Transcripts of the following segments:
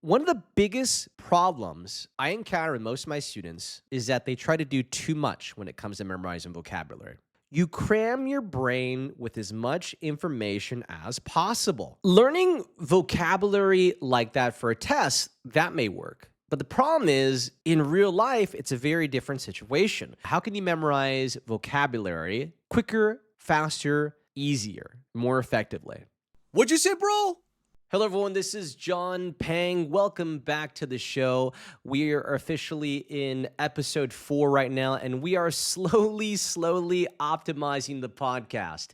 One of the biggest problems I encounter with most of my students is that they try to do too much when it comes to memorizing vocabulary. You cram your brain with as much information as possible. Learning vocabulary like that for a test, that may work. But the problem is, in real life, it's a very different situation. How can you memorize vocabulary quicker, faster, easier, more effectively? What'd you say, bro? Hello, everyone. This is John Pang. Welcome back to the show. We are officially in episode 4 right now, and we are slowly optimizing the podcast.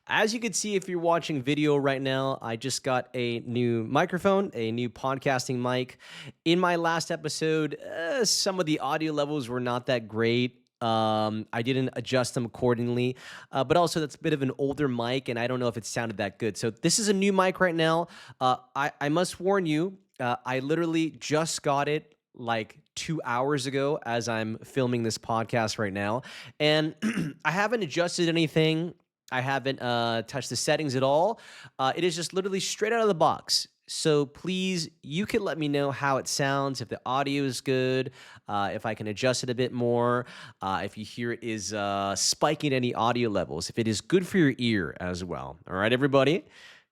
As you can see, if you're watching video right now, I just got a new microphone, a new podcasting mic. In my last episode, some of the audio levels were not that great. I didn't adjust them accordingly, but also that's a bit of an older mic, and I don't know if it sounded that good. So this is a new mic right now. I must warn you, I literally just got it like 2 hours ago as I'm filming this podcast right now, and I haven't adjusted anything. I haven't touched the settings at all. It is just literally straight out of the box. So please, you can let me know how it sounds, if the audio is good, if I can adjust it a bit more, if you hear it is spiking any audio levels, if it is good for your ear as well. All right, everybody?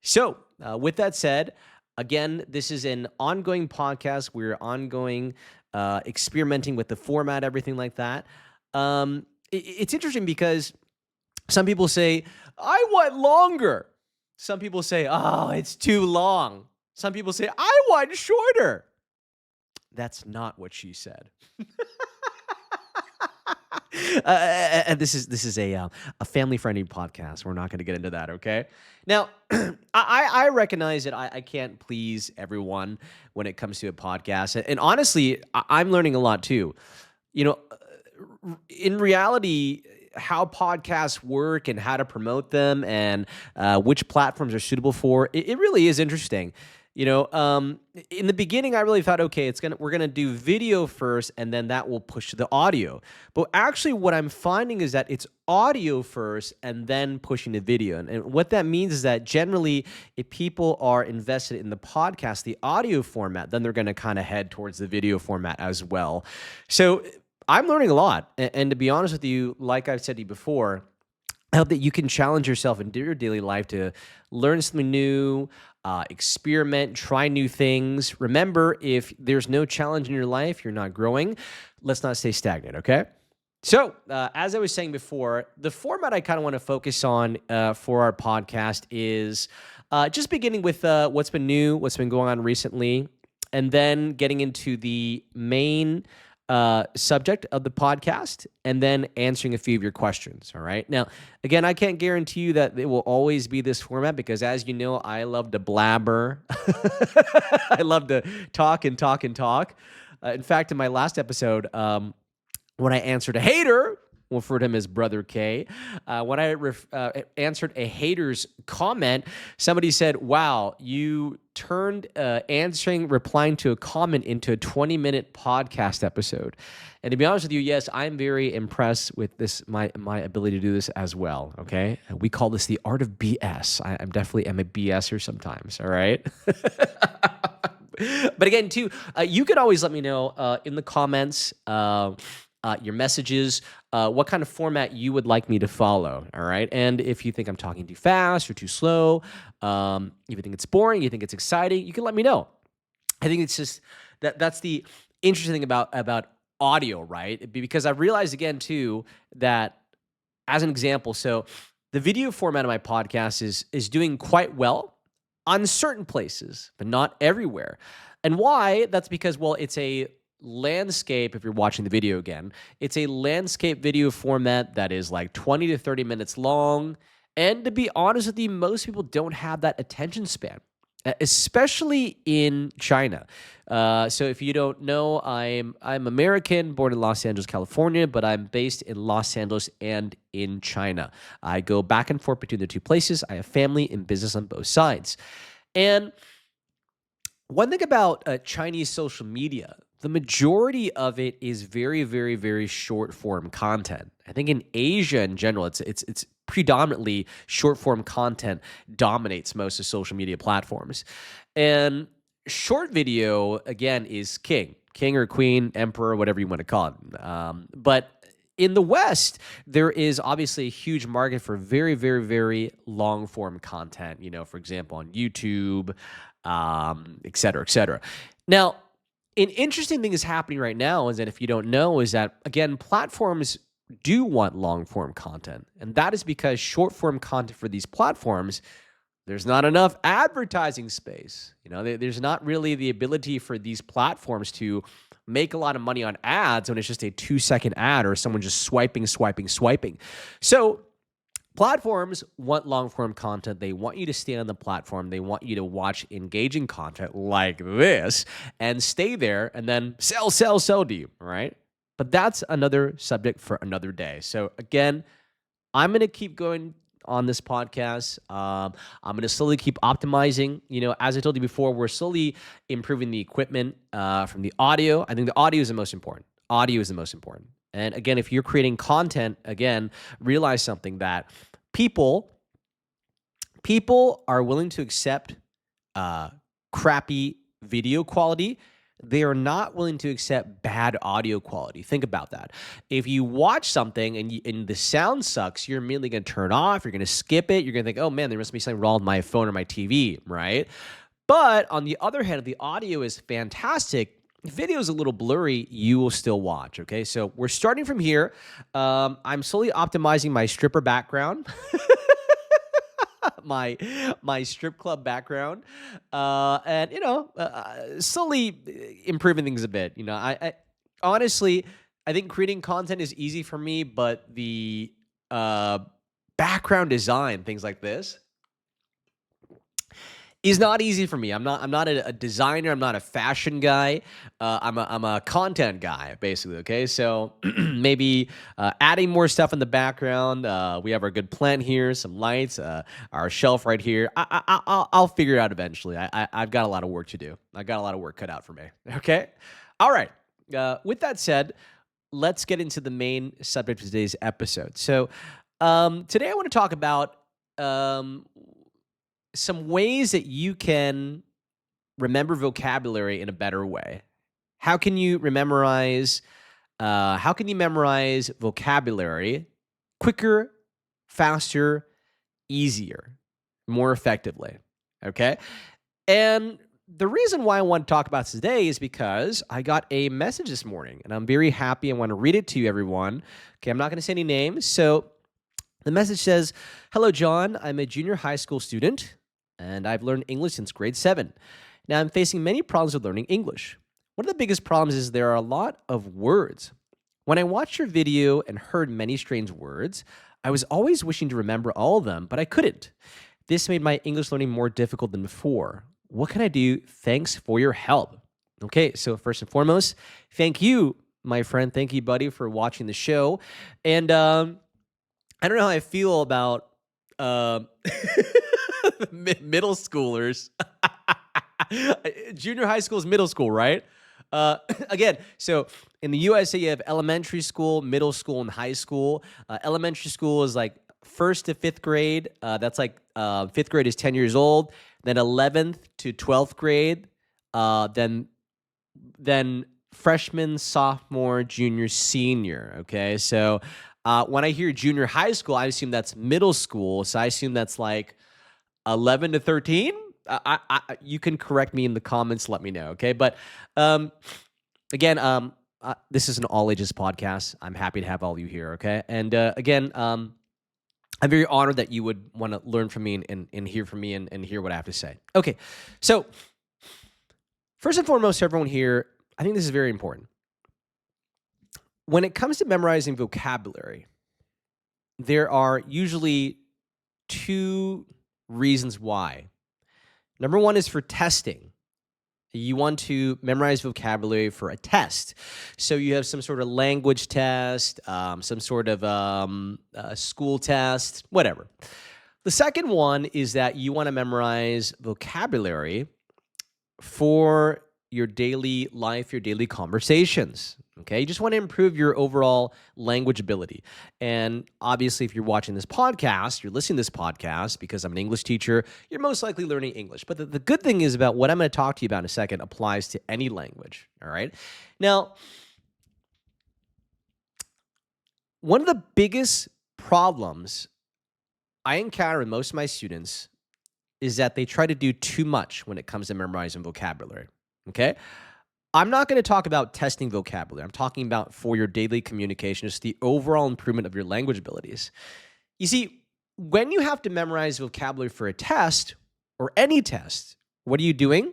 So with that said, again, this is an ongoing podcast. We're ongoing experimenting with the format, everything like that. It's interesting because some people say, I want longer. Some people say, oh, it's too long. Some people say, I want shorter. That's not what she said. This is a family-friendly podcast. We're not going to get into that, okay? Now, I recognize that I can't please everyone when it comes to a podcast. And honestly, I'm learning a lot too. You know, in reality, how podcasts work and how to promote them and which platforms are suitable for it really is interesting. You know, in the beginning, I really thought, okay, we're gonna do video first, and then that will push to the audio. But actually, what I'm finding is that it's audio first, and then pushing to video. And what that means is that generally, if people are invested in the podcast, the audio format, then they're gonna kind of head towards the video format as well. So I'm learning a lot. And to be honest with you, like I've said to you before, I hope that you can challenge yourself in your daily life to learn something new, experiment, try new things. Remember, if there's no challenge in your life, you're not growing. Let's not stay stagnant, okay? So, as I was saying before, the format I kind of want to focus on for our podcast is just beginning with what's been new, what's been going on recently, and then getting into the main subject of the podcast, and then answering a few of your questions. All right. Now, again, I can't guarantee you that it will always be this format because, as you know, I love to blabber. I love to talk and talk and talk. In fact, in my last episode, when I answered a hater, we'll refer to him as Brother K. When I answered a hater's comment, somebody said, wow, you turned replying to a comment into a 20-minute podcast episode. And to be honest with you, yes, I'm very impressed with this, my ability to do this as well, okay? We call this the art of BS. I'm definitely a BSer sometimes, all right? But again, too, you could always let me know in the comments, your messages, what kind of format you would like me to follow, all right? And if you think I'm talking too fast or too slow, if you think it's boring, you think it's exciting, you can let me know. I think it's just that's the interesting thing about audio, right? Because I realized again too that, as an example, so the video format of my podcast is doing quite well on certain places, but not everywhere. And why? That's because, well, it's a landscape. If you're watching the video again, it's a landscape video format that is like 20 to 30 minutes long. And to be honest with you, most people don't have that attention span, especially in China. So if you don't know, I'm American, born in Los Angeles, California, but I'm based in Los Angeles and in China. I go back and forth between the two places. I have family and business on both sides. And one thing about Chinese social media, the majority of it is very, very, very short form content. I think in Asia in general, it's predominantly short form content dominates most of social media platforms. And short video, again, is king or queen, emperor, whatever you want to call it. But in the West, there is obviously a huge market for very, very, very long form content, for example, on YouTube, et cetera, et cetera. Now, an interesting thing is happening right now is that if you don't know, is that, again, platforms do want long form content. And that is because short form content for these platforms, there's not enough advertising space. There's not really the ability for these platforms to make a lot of money on ads when it's just a 2-second ad or someone just swiping. So platforms want long-form content. They want you to stay on the platform. They want you to watch engaging content like this and stay there and then sell to you, right? But that's another subject for another day. So again, I'm going to keep going on this podcast. I'm going to slowly keep optimizing. As I told you before, we're slowly improving the equipment from the audio. I think the audio is the most important. And again, if you're creating content, again, realize something that people are willing to accept crappy video quality. They are not willing to accept bad audio quality. Think about that. If you watch something and the sound sucks, you're immediately going to turn off. You're going to skip it. You're going to think, oh man, there must be something wrong with my phone or my TV, right? But on the other hand, if the audio is fantastic, video is a little blurry, you will still watch, okay? So we're starting from here. I'm slowly optimizing my stripper background. my strip club background, and slowly improving things a bit. I honestly, I think creating content is easy for me, but the background design, things like this, is not easy for me. I'm not a designer. I'm not a fashion guy. I'm a content guy, basically. Okay, so maybe adding more stuff in the background. We have our good plant here, some lights, our shelf right here. I'll figure it out eventually. I've got a lot of work to do. I got a lot of work cut out for me. Okay, all right. With that said, let's get into the main subject of today's episode. So today I want to talk about some ways that you can remember vocabulary in a better way. How can you memorize vocabulary quicker, faster, easier, more effectively? Okay? And the reason why I want to talk about this today is because I got a message this morning, and I'm very happy. I want to read it to you, everyone. Okay, I'm not going to say any names. So the message says, "Hello, John. I'm a junior high school student, and I've learned English since grade 7. Now, I'm facing many problems with learning English. One of the biggest problems is there are a lot of words. When I watched your video and heard many strange words, I was always wishing to remember all of them, but I couldn't. This made my English learning more difficult than before. What can I do? Thanks for your help." Okay, so first and foremost, thank you, my friend. Thank you, buddy, for watching the show. And I don't know how I feel about middle schoolers. Junior high school is middle school, right? Again, so in the USA, you have elementary school, middle school, and high school. Elementary school is like 1st to 5th grade. That's like 5th grade is 10 years old. Then 11th to 12th grade. Then freshman, sophomore, junior, senior. Okay, so when I hear junior high school, I assume that's middle school. So I assume that's like 11 to 13. You can correct me in the comments. Let me know, okay? But again, this is an all ages podcast. I'm happy to have all of you here, okay? And again, I'm very honored that you would want to learn from me and hear from me and hear what I have to say. Okay, so first and foremost, everyone here, I think this is very important. When it comes to memorizing vocabulary, there are usually 2 reasons why. Number 1 is for testing. You want to memorize vocabulary for a test. So you have some sort of language test, some sort of school test, whatever. The second one is that you want to memorize vocabulary for your daily life, your daily conversations. Okay, you just want to improve your overall language ability. And obviously, if you're watching this podcast, you're listening to this podcast because I'm an English teacher, you're most likely learning English. But the good thing is about what I'm going to talk to you about in a second applies to any language. All right. Now, one of the biggest problems I encounter with most of my students is that they try to do too much when it comes to memorizing vocabulary. Okay. I'm not going to talk about testing vocabulary. I'm talking about for your daily communication, just the overall improvement of your language abilities. You see, when you have to memorize vocabulary for a test or any test, what are you doing?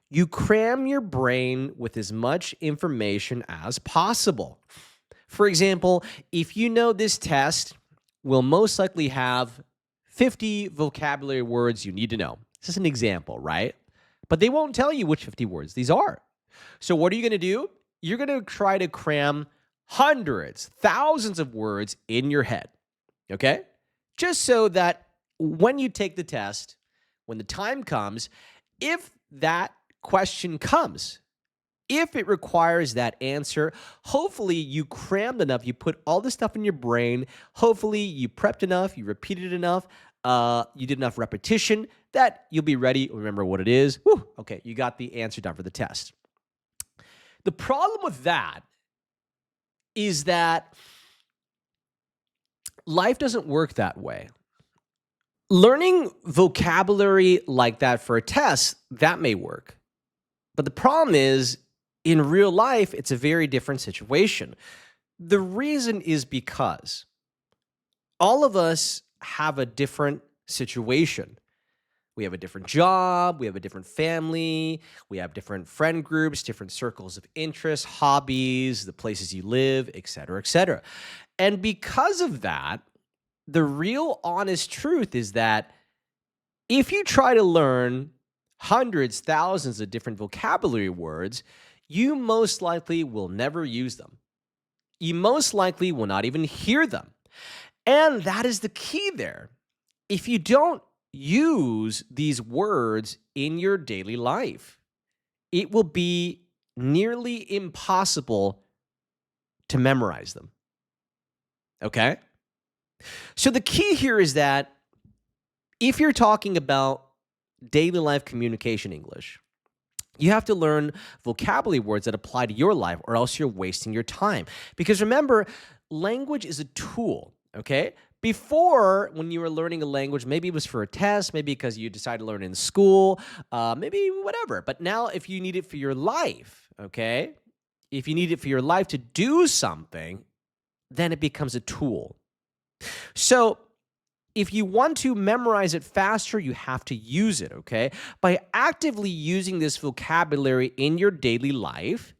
You cram your brain with as much information as possible. For example, if you know this test will most likely have 50 vocabulary words you need to know. This is an example, right? But they won't tell you which 50 words these are. So what are you going to do? You're going to try to cram hundreds, thousands of words in your head, okay? Just so that when you take the test, when the time comes, if that question comes, if it requires that answer, hopefully you crammed enough, you put all this stuff in your brain, hopefully you prepped enough, you repeated enough, you did enough repetition that you'll be ready, remember what it is. Whew, okay, you got the answer done for the test. The problem with that is that life doesn't work that way. Learning vocabulary like that for a test, that may work. But the problem is, in real life, it's a very different situation. The reason is because all of us have a different situation. We have a different job, we have a different family, we have different friend groups, different circles of interest, hobbies, the places you live, et cetera, et cetera. And because of that, the real honest truth is that if you try to learn hundreds, thousands of different vocabulary words, you most likely will never use them. You most likely will not even hear them. And that is the key there. If you don't use these words in your daily life, it will be nearly impossible to memorize them. Okay? So the key here is that if you're talking about daily life communication English, you have to learn vocabulary words that apply to your life, or else you're wasting your time. Because remember, language is a tool, okay? Before, when you were learning a language, maybe it was for a test, maybe because you decided to learn in school, maybe whatever. But now if you need it for your life, okay? If you need it for your life to do something, then it becomes a tool. So if you want to memorize it faster, you have to use it, okay? By actively using this vocabulary in your daily life,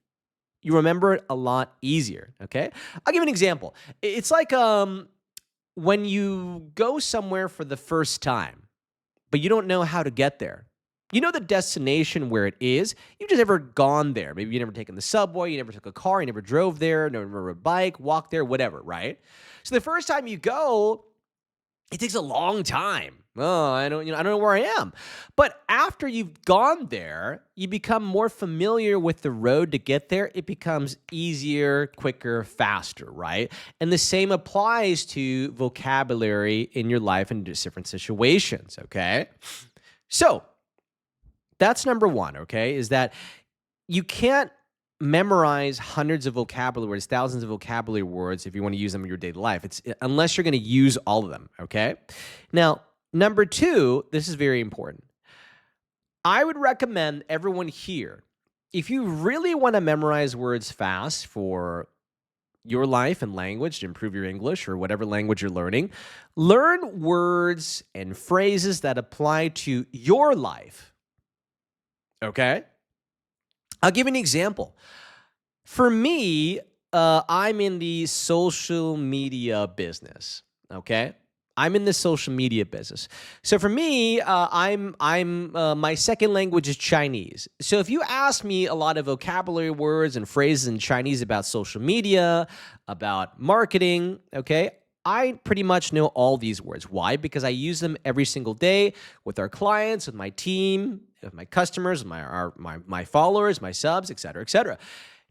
you remember it a lot easier, okay? I'll give you an example. It's like when you go somewhere for the first time, but you don't know how to get there. You know the destination where it is. You've just never gone there. Maybe you've never taken the subway, you never took a car, you never drove there, never rode a bike, walked there, whatever, right? So the first time you go, it takes a long time. Oh, I don't know where I am. But after you've gone there, you become more familiar with the road to get there. It becomes easier, quicker, faster, right? And the same applies to vocabulary in your life in different situations, okay? So that's number one, okay, is that you can't memorize hundreds of vocabulary words, thousands of vocabulary words if you want to use them in your daily life. Unless you're going to use all of them, okay? Now, number two, this is very important. I would recommend everyone here, if you really want to memorize words fast for your life and language to improve your English or whatever language you're learning, learn words and phrases that apply to your life, okay? I'll give you an example. For me, I'm in the social media business, okay? I'm in the social media business. So for me, my second language is Chinese. So if you ask me a lot of vocabulary words and phrases in Chinese about social media, about marketing, okay, I pretty much know all these words. Why? Because I use them every single day with our clients, with my team, with my customers, my followers, my subs, et cetera, et cetera.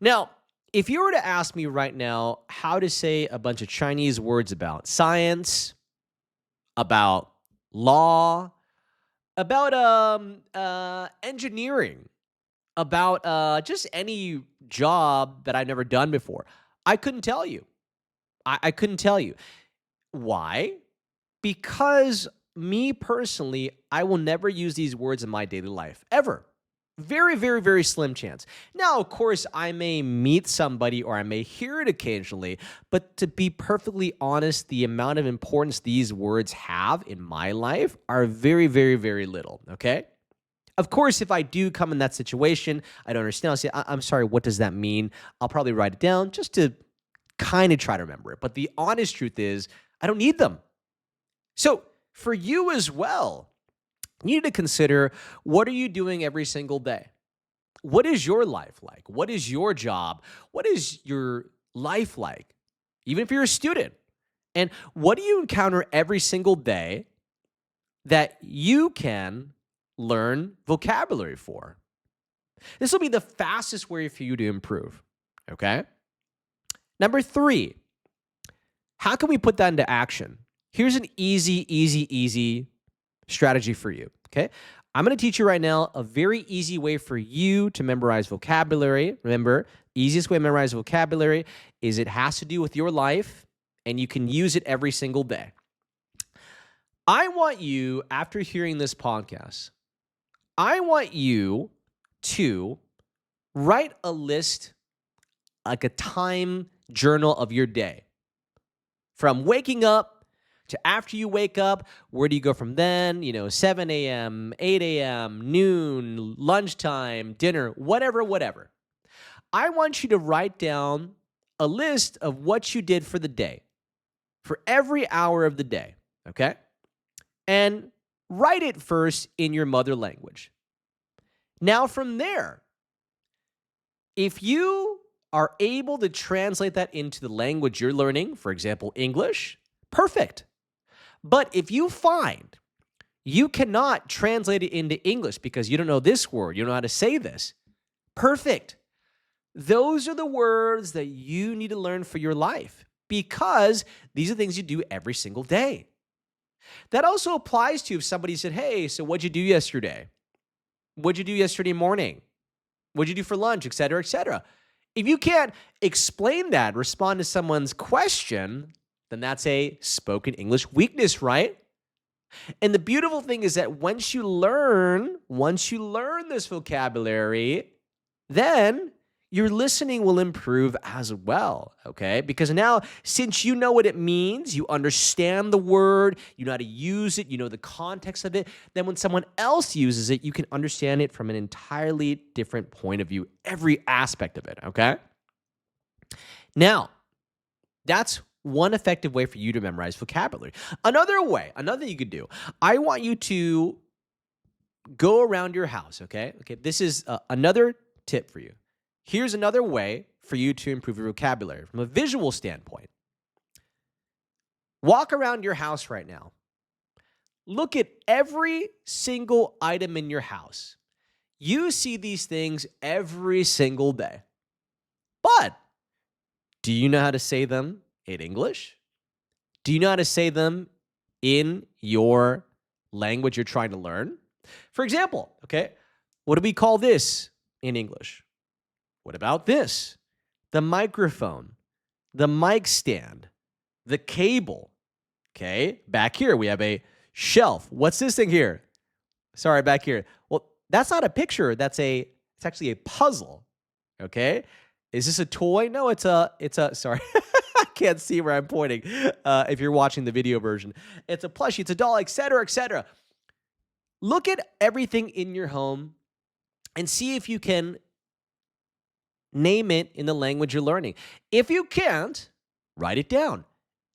Now, If you were to ask me right now how to say a bunch of Chinese words about science, about law, about engineering, about just any job that I've never done before, I couldn't tell you. I couldn't tell you. Why? Because me personally, I will never use these words in my daily life, ever. Very, very, very slim chance. Now, of course, I may meet somebody or I may hear it occasionally, but to be perfectly honest, the amount of importance these words have in my life are very, very, very little, okay? Of course, if I do come in that situation, I don't understand, I'll say, I'm sorry, what does that mean? I'll probably write it down just to kind of try to remember it. But the honest truth is, I don't need them. So for you as well, you need to consider, what are you doing every single day? What is your life like? What is your job? What is your life like? Even if you're a student. And what do you encounter every single day that you can learn vocabulary for? This will be the fastest way for you to improve. Okay? Number 3, how can we put that into action? Here's an easy strategy for you, okay? I'm going to teach you right now a very easy way for you to memorize vocabulary. Remember, easiest way to memorize vocabulary is it has to do with your life, and you can use it every single day. I want you, after hearing this podcast, I want you to write a list, like a time journal of your day. From waking up to after you wake up, where do you go from then? 7 a.m., 8 a.m., noon, lunchtime, dinner, whatever. I want you to write down a list of what you did for the day, for every hour of the day, okay? And write it first in your mother language. Now from there, if you are able to translate that into the language you're learning, for example, English, perfect. But if you find you cannot translate it into English because you don't know this word, you don't know how to say this, perfect. Those are the words that you need to learn for your life because these are things you do every single day. That also applies to if somebody said, hey, so what'd you do yesterday? What'd you do yesterday morning? What'd you do for lunch, et cetera, et cetera. If you can't explain that, respond to someone's question, then that's a spoken English weakness, right? And the beautiful thing is that once you learn this vocabulary, then your listening will improve as well, okay? Because now, since you know what it means, you understand the word, you know how to use it, you know the context of it, then when someone else uses it, you can understand it from an entirely different point of view, every aspect of it, okay? Now, that's one effective way for you to memorize vocabulary. Another thing you could do, I want you to go around your house, okay? Okay, this is another tip for you. Here's another way for you to improve your vocabulary from a visual standpoint. Walk around your house right now. Look at every single item in your house. You see these things every single day. But do you know how to say them in English? Do you know how to say them in your language you're trying to learn? For example, okay, what do we call this in English? What about this? The microphone, the mic stand, the cable. Okay, back here we have a shelf. What's this thing here? Sorry, back here. Well, that's not a picture. It's actually a puzzle. Okay, is this a toy? No, it's a. Sorry, I can't see where I'm pointing. If you're watching the video version, it's a plushie, it's a doll, etc., etc. Look at everything in your home and see if you can name it in the language you're learning. If you can't, write it down.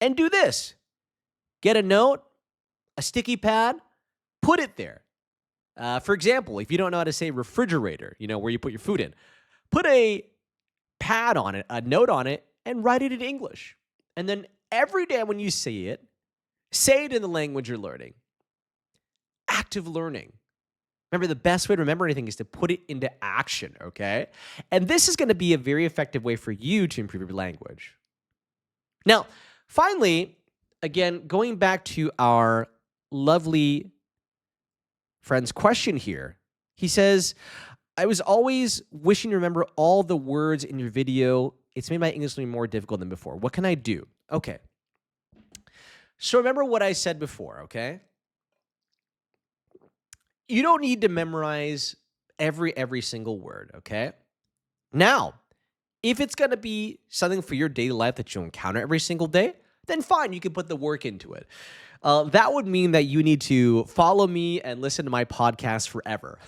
And do this. Get a note, a sticky pad, put it there. For example, if you don't know how to say refrigerator, where you put your food in, put a pad on it, a note on it, and write it in English. And then every day when you see it, say it in the language you're learning. Active learning. Remember, the best way to remember anything is to put it into action, okay? And this is going to be a very effective way for you to improve your language. Now, finally, again, going back to our lovely friend's question here, he says, I was always wishing to remember all the words in your video. It's made my English learning more difficult than before. What can I do? Okay. So remember what I said before, okay? You don't need to memorize every single word, okay? Now, if it's going to be something for your daily life that you encounter every single day, then fine, you can put the work into it. That would mean that you need to follow me and listen to my podcast forever,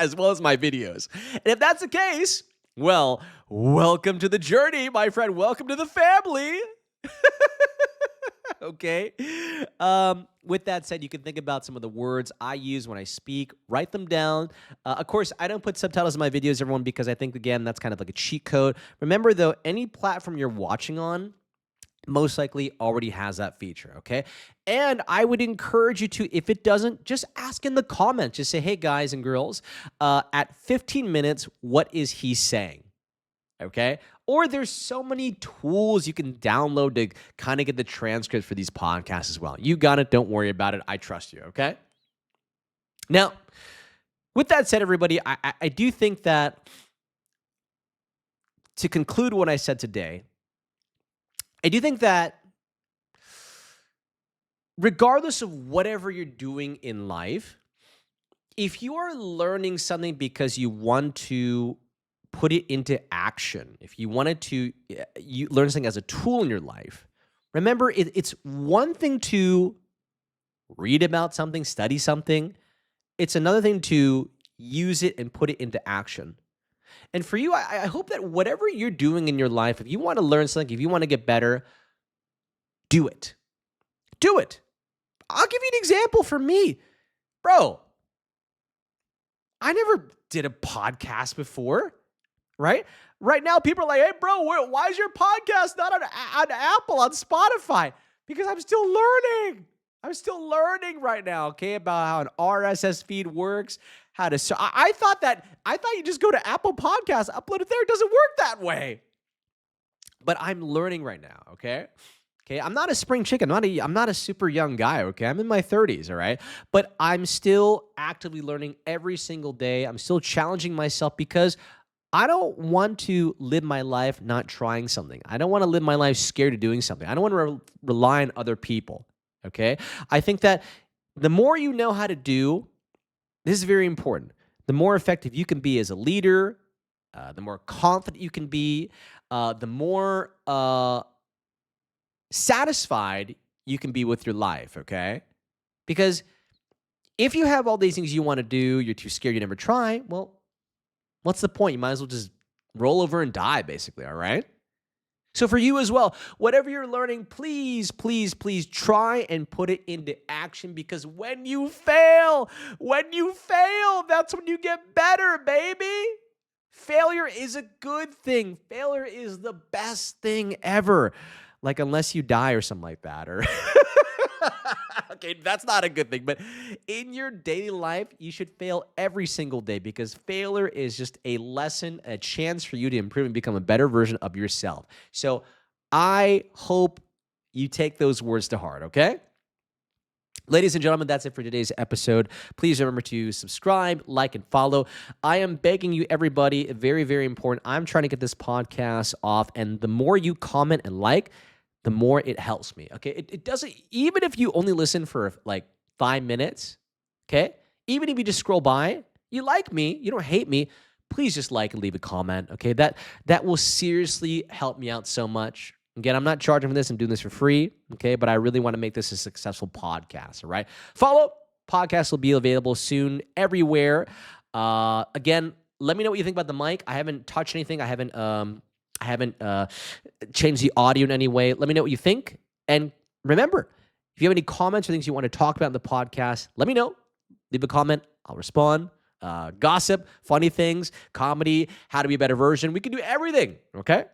as well as my videos. And if that's the case, well, welcome to the journey, my friend. Welcome to the family. Okay. With that said, you can think about some of the words I use when I speak, write them down. Of course, I don't put subtitles in my videos, everyone, because I think, again, that's kind of like a cheat code. Remember, though, any platform you're watching on most likely already has that feature, okay? And I would encourage you to, if it doesn't, just ask in the comments. Just say, hey, guys and girls, at 15 minutes, what is he saying? Okay? Or there's so many tools you can download to kind of get the transcripts for these podcasts as well. You got it. Don't worry about it. I trust you, okay? Now, with that said, everybody, I do think that to conclude what I said today, I do think that regardless of whatever you're doing in life, if you are learning something because you want to put it into action, if you wanted to learn something as a tool in your life, remember, it's one thing to read about something, study something. It's another thing to use it and put it into action. And for you, I hope that whatever you're doing in your life, if you want to learn something, if you want to get better, do it. Do it. I'll give you an example for me. Bro, I never did a podcast before. Right? Right now, people are like, hey, bro, why is your podcast not on Apple, on Spotify? Because I'm still learning. I'm still learning right now, okay, about how an RSS feed works, how to... So I thought you just go to Apple Podcasts, upload it there. It doesn't work that way. But I'm learning right now, okay? Okay, I'm not a spring chicken. I'm not a super young guy, okay? I'm in my 30s, all right? But I'm still actively learning every single day. I'm still challenging myself because I don't want to live my life not trying something. I don't want to live my life scared of doing something. I don't want to rely on other people, okay? I think that the more you know how to do, this is very important. The more effective you can be as a leader, the more confident you can be, the more satisfied you can be with your life, okay? Because if you have all these things you want to do, you're too scared, you never try, well, what's the point? You might as well just roll over and die, basically, all right? So for you as well, whatever you're learning, please, please, please try and put it into action, because when you fail, that's when you get better, baby. Failure is a good thing. Failure is the best thing ever. Like, unless you die or something like that, or... Okay, that's not a good thing, but in your daily life, you should fail every single day, because failure is just a lesson, a chance for you to improve and become a better version of yourself. So I hope you take those words to heart, okay? Ladies and gentlemen, that's it for today's episode. Please remember to subscribe, like, and follow. I am begging you, everybody, very, very important. I'm trying to get this podcast off, and the more you comment and like, the more it helps me, okay? It doesn't, even if you only listen for like 5 minutes, okay? Even if you just scroll by, you like me, you don't hate me, please just like and leave a comment, okay? That will seriously help me out so much. Again, I'm not charging for this. I'm doing this for free, okay? But I really want to make this a successful podcast, all right? Follow. Podcast will be available soon everywhere. Again, let me know what you think about the mic. I haven't touched anything. I haven't changed the audio in any way. Let me know what you think. And remember, if you have any comments or things you want to talk about in the podcast, let me know. Leave a comment. I'll respond. Gossip, funny things, comedy, how to be a better version. We can do everything, okay?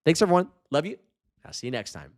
Thanks, everyone. Love you. I'll see you next time.